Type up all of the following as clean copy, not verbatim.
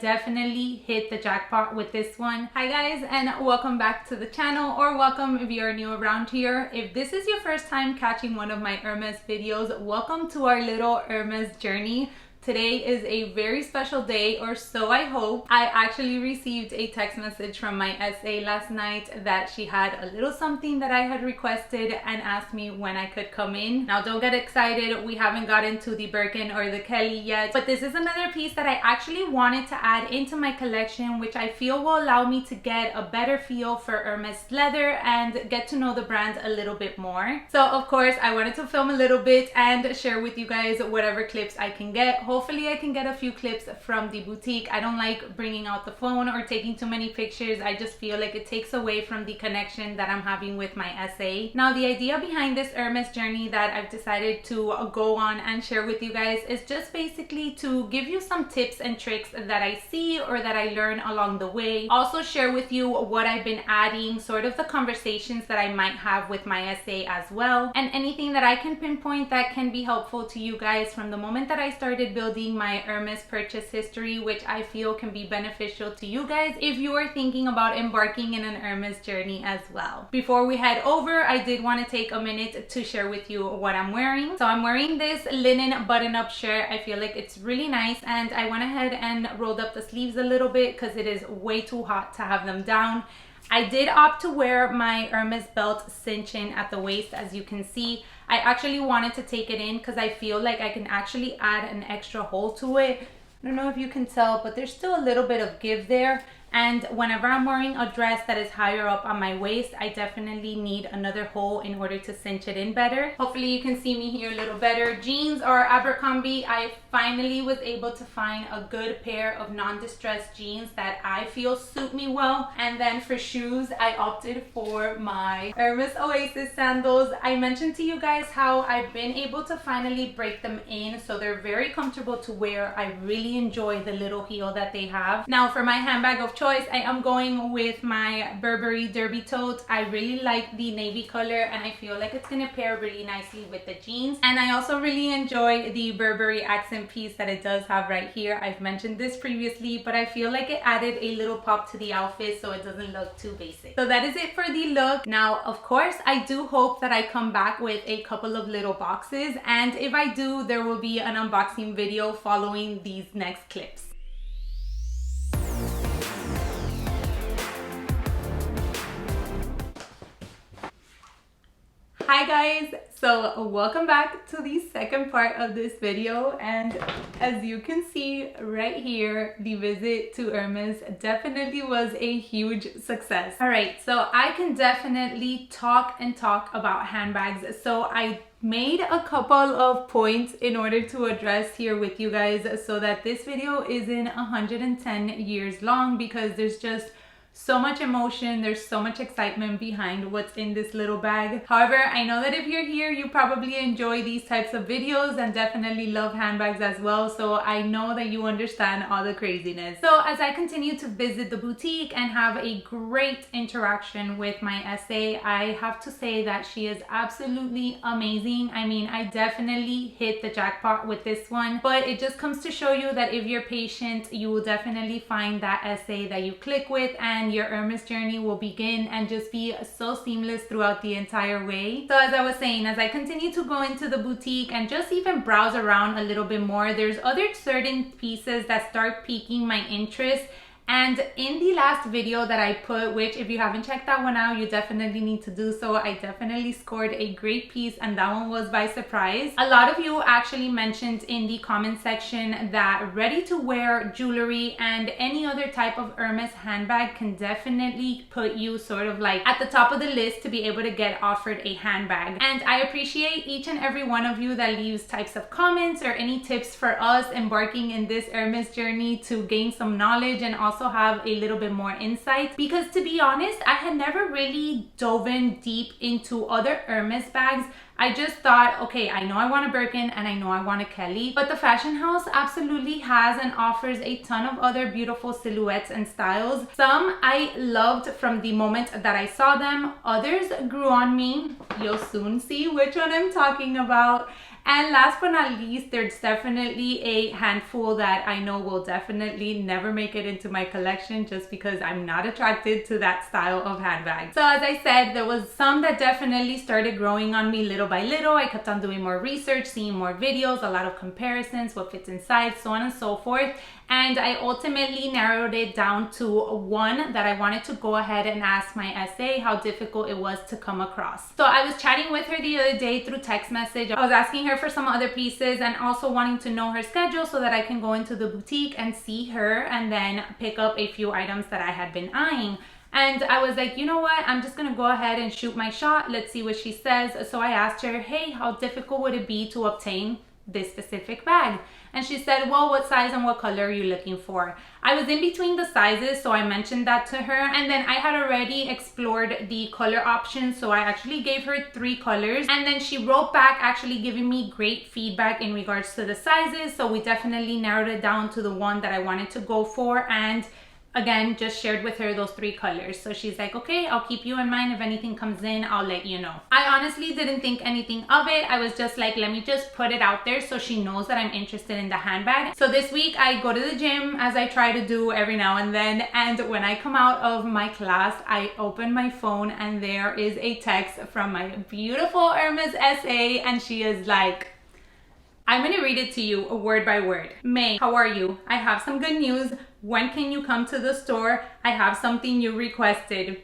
Definitely hit the jackpot with this one. Hi guys, and welcome back to the channel, or welcome if you're new around here. If this is your first time catching one of my Hermes videos, welcome to our little Hermes journey. Today is a very special day, or so I hope. I actually received a text message from my SA last night that she had a little something that I had requested and asked me when I could come in. Now don't get excited, we haven't gotten to the Birkin or the Kelly yet, but this is another piece that I actually wanted to add into my collection, which I feel will allow me to get a better feel for Hermes leather and get to know the brand a little bit more. So of course I wanted to film a little bit and share with you guys whatever clips I can get. Hopefully I can get a few clips from the boutique. I don't like bringing out the phone or taking too many pictures. I just feel like it takes away from the connection that I'm having with my SA. Now the idea behind this Hermes journey that I've decided to go on and share with you guys is just basically to give you some tips and tricks that I see or that I learn along the way. Also share with you what I've been adding, sort of the conversations that I might have with my SA as well, and anything that I can pinpoint that can be helpful to you guys from the moment that I started building my Hermes purchase history, which I feel can be beneficial to you guys if you are thinking about embarking in an Hermes journey as well. Before we head over, I did want to take a minute to share with you what I'm wearing. So I'm wearing this linen button-up shirt. I feel like it's really nice, and I went ahead and rolled up the sleeves a little bit because it is way too hot to have them down. I did opt to wear my Hermes belt cinch in at the waist, as you can see. I actually wanted to take it in because I feel like I can actually add an extra hole to it. I don't know if you can tell, but there's still a little bit of give there. And whenever I'm wearing a dress that is higher up on my waist, I definitely need another hole in order to cinch it in better. Hopefully you can see me here a little better. Jeans or Abercrombie, I finally was able to find a good pair of non-distressed jeans that I feel suit me well. And then for shoes, I opted for my Hermes Oasis sandals. I mentioned to you guys how I've been able to finally break them in, so they're very comfortable to wear. I really enjoy the little heel that they have. Now for my handbag of choice, I am going with my Burberry Derby Tote. I really like the navy color and I feel like it's gonna pair really nicely with the jeans. And I also really enjoy the Burberry accent piece that it does have right here. I've mentioned this previously, but I feel like it added a little pop to the outfit so it doesn't look too basic. So that is it for the look. Now, of course, I do hope that I come back with a couple of little boxes, and if I do, there will be an unboxing video following these next clips. Hi guys, so welcome back to the second part of this video, and as you can see right here, the visit to Hermes definitely was a huge success. All right, so I can definitely talk about handbags, so I made a couple of points in order to address here with you guys so that this video isn't 110 years long, because there's just so much emotion, there's so much excitement behind what's in this little bag. However, I know that if you're here, you probably enjoy these types of videos and definitely love handbags as well, so I know that you understand all the craziness. So as I continue to visit the boutique and have a great interaction with my SA, I have to say that she is absolutely amazing. I mean, I definitely hit the jackpot with this one, but it just comes to show you that if you're patient, you will definitely find that SA that you click with, and your Hermes journey will begin and just be so seamless throughout the entire way. So as I was saying, as I continue to go into the boutique and just even browse around a little bit more, there's other certain pieces that start piquing my interest. And in the last video that I put, which if you haven't checked that one out, you definitely need to do so. I definitely scored a great piece, and that one was by surprise. A lot of you actually mentioned in the comment section that ready-to-wear jewelry and any other type of Hermes handbag can definitely put you sort of like at the top of the list to be able to get offered a handbag. And I appreciate each and every one of you that leaves types of comments or any tips for us embarking in this Hermes journey to gain some knowledge and also have a little bit more insight, because to be honest, I had never really dove in deep into other Hermes bags. I just thought, okay, I know I want a Birkin and I know I want a Kelly, but the fashion house absolutely has and offers a ton of other beautiful silhouettes and styles. Some I loved from the moment that I saw them, others grew on me. You'll soon see which one I'm talking about. And last but not least, there's definitely a handful that I know will definitely never make it into my collection just because I'm not attracted to that style of handbag. So as I said, there was some that definitely started growing on me little by little. I kept on doing more research, seeing more videos, a lot of comparisons, what fits inside, so on and so forth. And I ultimately narrowed it down to one that I wanted to go ahead and ask my SA how difficult it was to come across. So I was chatting with her the other day through text message. I was asking her for some other pieces and also wanting to know her schedule so that I can go into the boutique and see her and then pick up a few items that I had been eyeing. And I was like, you know what, I'm just gonna go ahead and shoot my shot. Let's see what she says. So I asked her, hey, how difficult would it be to obtain this specific bag? And she said, well, what size and what color are you looking for? I was in between the sizes, so I mentioned that to her. And then I had already explored the color options, so I actually gave her 3 colors. And then she wrote back actually giving me great feedback in regards to the sizes. So we definitely narrowed it down to the one that I wanted to go for. And again, just shared with her those 3 colors. So she's like, okay, I'll keep you in mind. If anything comes in, I'll let you know. I honestly didn't think anything of it. I was just like, let me just put it out there so she knows that I'm interested in the handbag. So this week I go to the gym, as I try to do every now and then. And when I come out of my class, I open my phone and there is a text from my beautiful Hermes SA. And she is like, I'm gonna read it to you word by word. May, how are you? I have some good news. When can you come to the store? I have something you requested.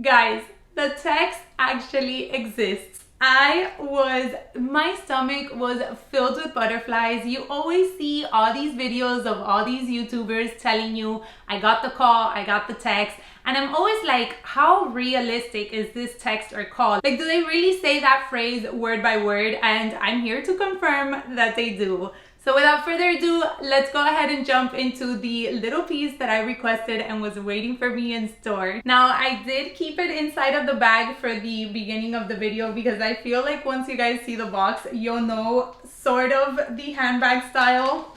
Guys, the text actually exists. My stomach was filled with butterflies. You always see all these videos of all these YouTubers telling you, I got the call, I got the text. And I'm always like, how realistic is this text or call? Like, do they really say that phrase word by word? And I'm here to confirm that they do. So without further ado, let's go ahead and jump into the little piece that I requested and was waiting for me in store. Now, I did keep it inside of the bag for the beginning of the video because I feel like once you guys see the box, you'll know sort of the handbag style.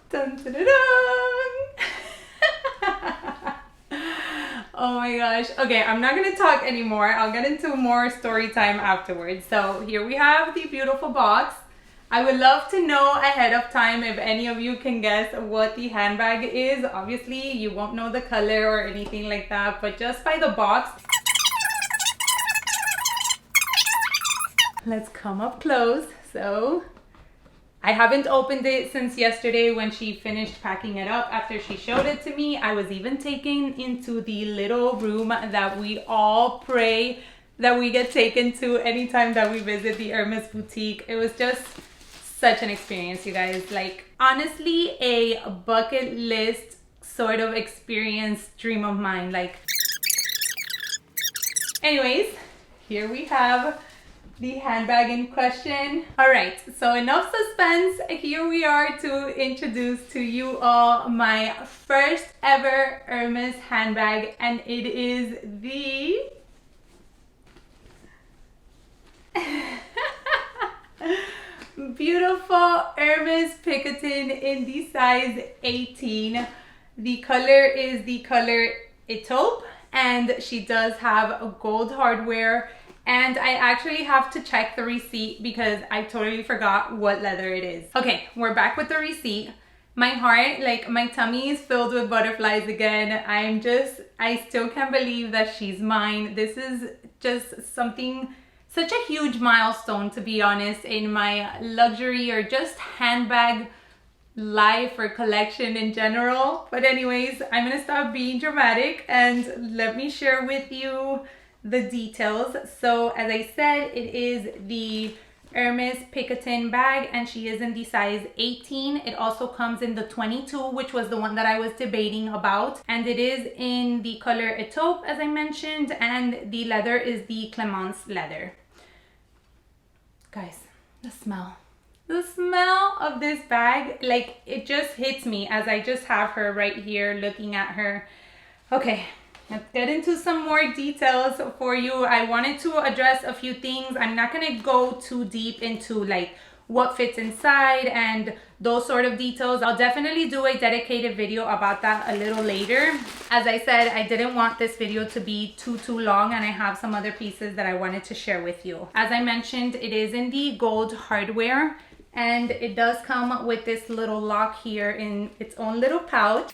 Dun, dun, dun, dun. Oh my gosh. Okay, I'm not gonna talk anymore. I'll get into more story time afterwards. So here we have the beautiful box. I would love to know ahead of time if any of you can guess what the handbag is. Obviously, you won't know the color or anything like that, but just by the box. Let's come up close. So, I haven't opened it since yesterday when she finished packing it up after she showed it to me. I was even taken into the little room that we all pray that we get taken to anytime that we visit the Hermes boutique. It was just such an experience, you guys. Like, honestly, a bucket list sort of experience, dream of mine. Like, anyways, here we have the handbag in question. All right, so enough suspense. Here we are to introduce to you all my first ever Hermes handbag, and it is the beautiful Hermes Picotin in the size 18. The color is the color Etoupe, and she does have a gold hardware. And I actually have to check the receipt because I totally forgot what leather it is. Okay, we're back with the receipt. My heart, like my tummy is filled with butterflies again. I still can't believe that she's mine. This is just something, such a huge milestone, to be honest, in my luxury or just handbag life or collection in general. But anyways, I'm gonna stop being dramatic and let me share with you the details. So as I said, it is the Hermes Picotin bag and she is in the size 18. It also comes in the 22, which was the one that I was debating about, and it is in the color Etoupe, as I mentioned, and the leather is the Clemence leather. Guys, the smell of this bag, like, it just hits me as I just have her right here looking at her. Okay, let's get into some more details for you. I wanted to address a few things. I'm not gonna go too deep into like what fits inside and those sort of details. I'll definitely do a dedicated video about that a little later. As I said, I didn't want this video to be too long, and I have some other pieces that I wanted to share with you. As I mentioned, it is in the gold hardware, and it does come with this little lock here in its own little pouch.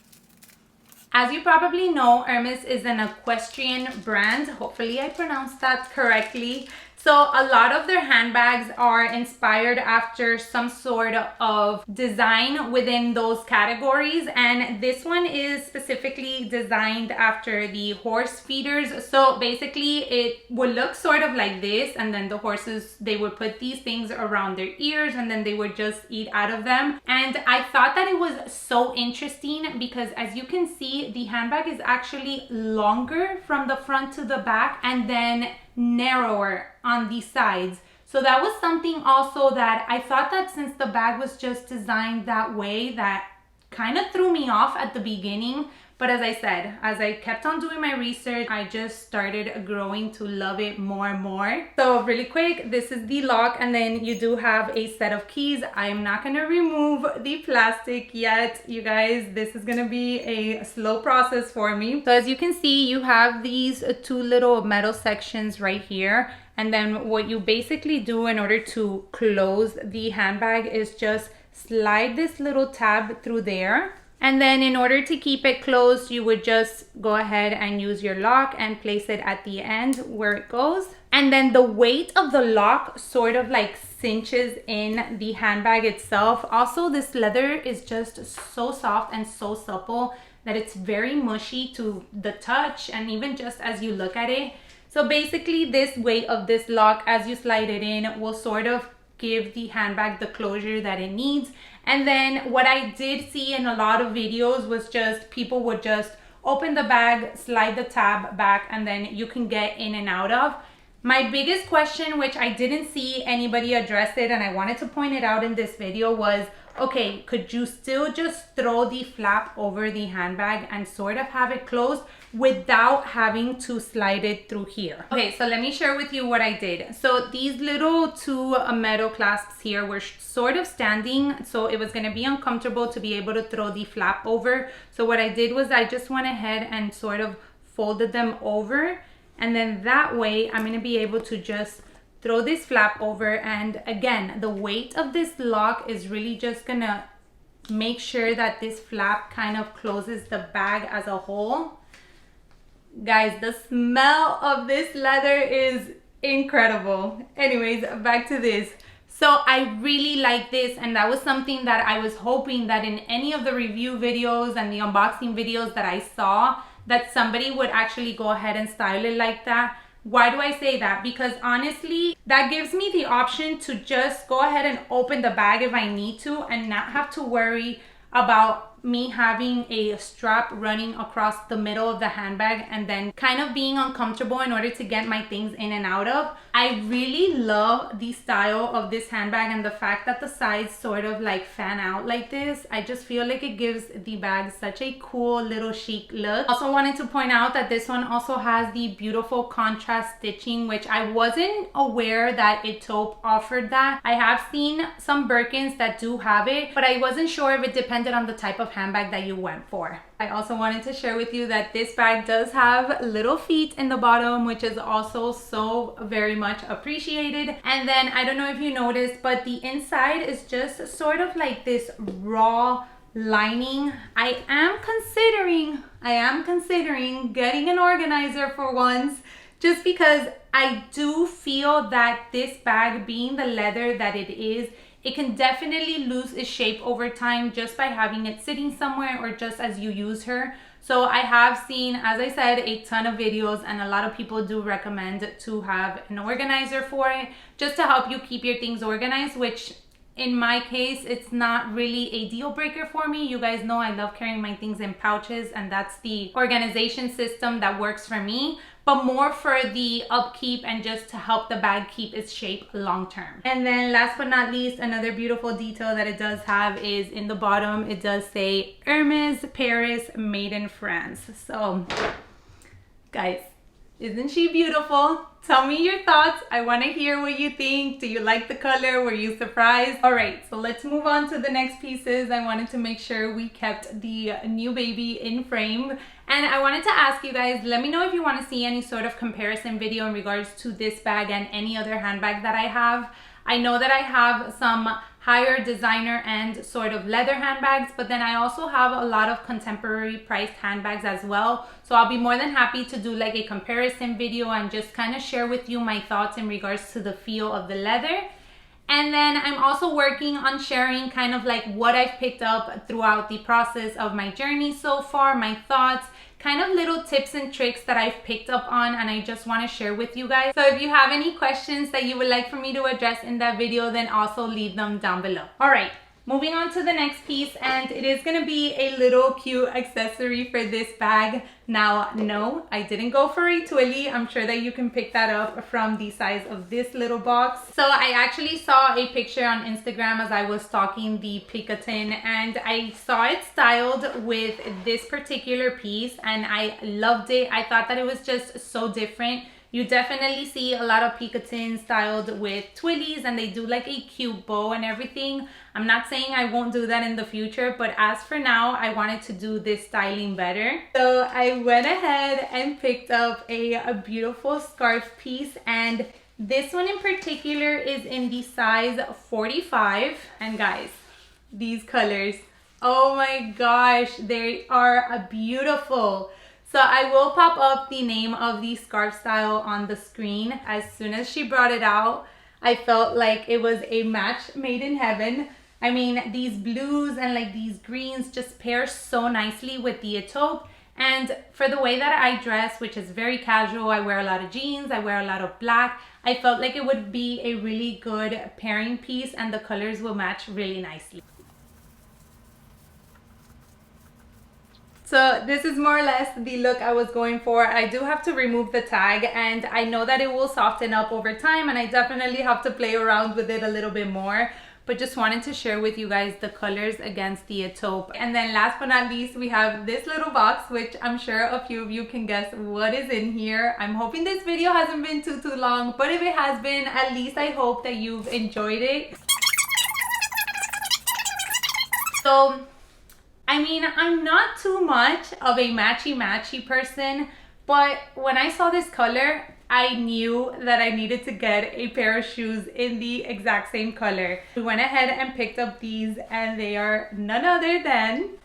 As you probably know, Hermes is an equestrian brand. Hopefully I pronounced that correctly. So a lot of their handbags are inspired after some sort of design within those categories. And this one is specifically designed after the horse feeders. So basically it would look sort of like this, and then the horses, they would put these things around their ears and then they would just eat out of them. And I thought that it was so interesting because, as you can see, the handbag is actually longer from the front to the back and then narrower on the sides. So that was something also that I thought, that since the bag was just designed that way, that kind of threw me off at the beginning. But as I said, as I kept on doing my research, I just started growing to love it more and more. So really quick, this is the lock, and then you do have a set of keys. I am not gonna remove the plastic yet, you guys. This is gonna be a slow process for me. So as you can see, you have these two little metal sections right here. And then what you basically do in order to close the handbag is just slide this little tab through there. And then in order to keep it closed, you would just go ahead and use your lock and place it at the end where it goes. And then the weight of the lock sort of like cinches in the handbag itself. Also, this leather is just so soft and so supple that it's very mushy to the touch and even just as you look at it. So basically this weight of this lock, as you slide it in, will sort of give the handbag the closure that it needs. And then what I did see in a lot of videos was just people would just open the bag, slide the tab back, and then you can get in and out of. My biggest question, which I didn't see anybody address it, and I wanted to point it out in this video, was, okay, could you still just throw the flap over the handbag and sort of have it closed without having to slide it through here? Okay, so let me share with you what I did. So these little two metal clasps here were sort of standing, so it was gonna be uncomfortable to be able to throw the flap over. So what I did was I just went ahead and sort of folded them over, and then that way I'm gonna be able to just throw this flap over. And again, the weight of this lock is really just gonna make sure that this flap kind of closes the bag as a whole. Guys, the smell of this leather is incredible. Anyways, back to this. So I really like this, and that was something that I was hoping that in any of the review videos and the unboxing videos that I saw, that somebody would actually go ahead and style it like that. Why do I say that? Because honestly, that gives me the option to just go ahead and open the bag if I need to and not have to worry about me having a strap running across the middle of the handbag and then kind of being uncomfortable in order to get my things in and out of. I really love the style of this handbag and the fact that the sides sort of like fan out like this. I just feel like it gives the bag such a cool little chic look. Also wanted to point out that this one also has the beautiful contrast stitching, which I wasn't aware that Etoupe offered that. I have seen some Birkins that do have it, but I wasn't sure if it depended on the type of handbag that you went for. I also wanted to share with you that this bag does have little feet in the bottom, which is also so very much appreciated. And then I don't know if you noticed, but the inside is just sort of like this raw lining. I am considering getting an organizer for once, just because I do feel that this bag, being the leather that it is, it can definitely lose its shape over time just by having it sitting somewhere or just as you use her. So I have seen, as I said, a ton of videos, and a lot of people do recommend to have an organizer for it just to help you keep your things organized, which in my case, it's not really a deal breaker for me. You guys know I love carrying my things in pouches, and that's the organization system that works for me, but more for the upkeep and just to help the bag keep its shape long term. And then last but not least, another beautiful detail that it does have is in the bottom, it does say Hermes, Paris, made in France. So guys, Isn't she beautiful? Tell me your thoughts. I want to hear what you think. Do you like the color? Were you surprised? All right, so let's move on to the next pieces. I wanted to make sure we kept the new baby in frame. And I wanted to ask you guys, let me know if you want to see any sort of comparison video in regards to this bag and any other handbag that I have. I know that I have some higher designer and sort of leather handbags, but then I also have a lot of contemporary priced handbags as well. So I'll be more than happy to do like a comparison video and just kind of share with you my thoughts in regards to the feel of the leather. And then I'm also working on sharing kind of like what I've picked up throughout the process of my journey so far, my thoughts, kind of little tips and tricks that I've picked up on and I just want to share with you guys. So if you have any questions that you would like for me to address in that video, then also leave them down below. All right, moving on to the next piece, and it is going to be a little cute accessory for this bag. Now, no, I didn't go for a twilly. I'm sure that you can pick that up from the size of this little box. So I actually saw a picture on Instagram as I was stalking the Picotin, and I saw it styled with this particular piece and I loved it. I thought that it was just so different. You definitely see a lot of Picotin styled with twillies and they do like a cute bow and everything. I'm not saying I won't do that in the future, but as for now, I wanted to do this styling better. So I went ahead and picked up a beautiful scarf piece, and this one in particular is in the size 45. And guys, these colors, oh my gosh, they are beautiful. So I will pop up the name of the scarf style on the screen. As soon as she brought it out, I felt like it was a match made in heaven. I mean, these blues and like these greens just pair so nicely with the Etoupe. And for the way that I dress, which is very casual, I wear a lot of jeans, I wear a lot of black, I felt like it would be a really good pairing piece and the colors will match really nicely. So this is more or less the look I was going for. I do have to remove the tag and I know that it will soften up over time and I definitely have to play around with it a little bit more. But just wanted to share with you guys the colors against the Etoupe. And then last but not least, we have this little box, which I'm sure a few of you can guess what is in here. I'm hoping this video hasn't been too long, but if it has been, at least I hope that you've enjoyed it. So, I mean, I'm not too much of a matchy person, but when I saw this color, I knew that I needed to get a pair of shoes in the exact same color. We went ahead and picked up these and they are none other than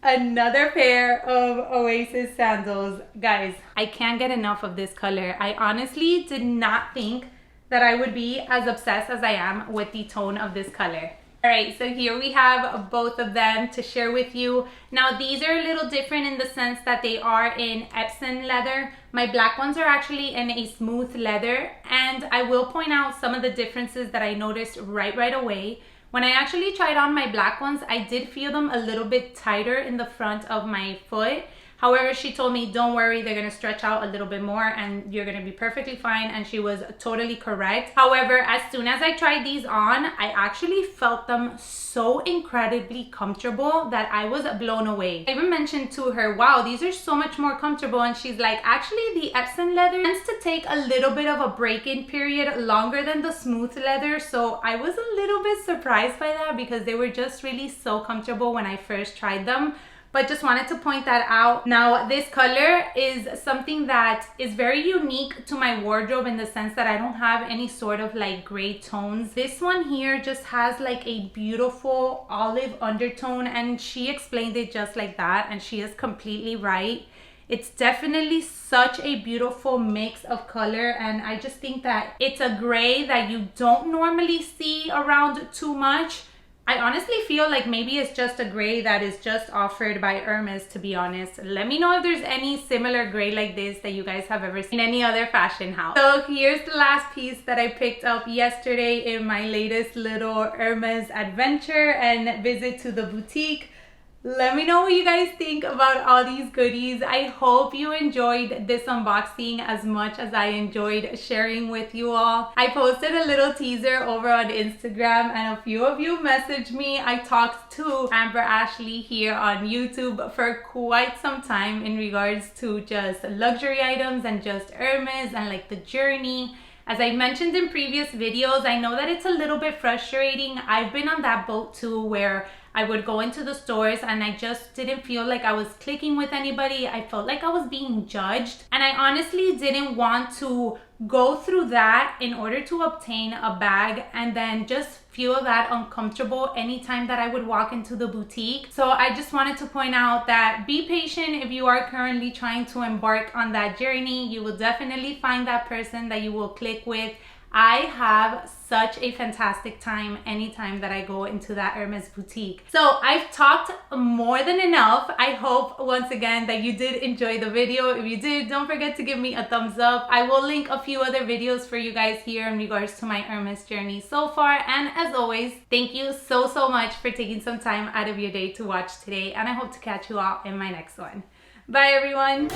another pair of Oasis sandals. Guys, I can't get enough of this color. I honestly did not think that I would be as obsessed as I am with the tone of this color. Alright, so here we have both of them to share with you. Now these are a little different in the sense that they are in Epsom leather. My black ones are actually in a smooth leather, and I will point out some of the differences that I noticed right away. When I actually tried on my black ones, I did feel them a little bit tighter in the front of my foot. However, she told me, don't worry, they're going to stretch out a little bit more and you're going to be perfectly fine. And she was totally correct. However, as soon as I tried these on, I actually felt them so incredibly comfortable that I was blown away. I even mentioned to her, wow, these are so much more comfortable. And she's like, actually, the Epsom leather tends to take a little bit of a break-in period longer than the smooth leather. So I was a little bit surprised by that because they were just really so comfortable when I first tried them. But just wanted to point that out. Now, this color is something that is very unique to my wardrobe in the sense that I don't have any sort of like gray tones. This one here just has like a beautiful olive undertone, and she explained it just like that, and she is completely right. It's definitely such a beautiful mix of color, and I just think that it's a gray that you don't normally see around too much. I honestly feel like maybe it's just a gray that is just offered by Hermes, to be honest. Let me know if there's any similar gray like this that you guys have ever seen in any other fashion house. So here's the last piece that I picked up yesterday in my latest little Hermes adventure and visit to the boutique. Let me know what you guys think about all these goodies. I hope you enjoyed this unboxing as much as I enjoyed sharing with you all. I posted a little teaser over on Instagram and a few of you messaged me. I talked to Amber Ashley here on YouTube for quite some time in regards to just luxury items and just Hermes and like the journey. As I mentioned in previous videos, I know that it's a little bit frustrating. I've been on that boat too, where I would go into the stores and I just didn't feel like I was clicking with anybody. I felt like I was being judged. And I honestly didn't want to go through that in order to obtain a bag and then just feel that uncomfortable anytime that I would walk into the boutique. So I just wanted to point out that be patient if you are currently trying to embark on that journey. You will definitely find that person that you will click with. I have such a fantastic time anytime that I go into that Hermes boutique. So I've talked more than enough. I hope once again that you did enjoy the video. If you did, don't forget to give me a thumbs up. I will link a few other videos for you guys here in regards to my Hermes journey so far. And as always, thank you so much for taking some time out of your day to watch today. And I hope to catch you all in my next one. Bye everyone.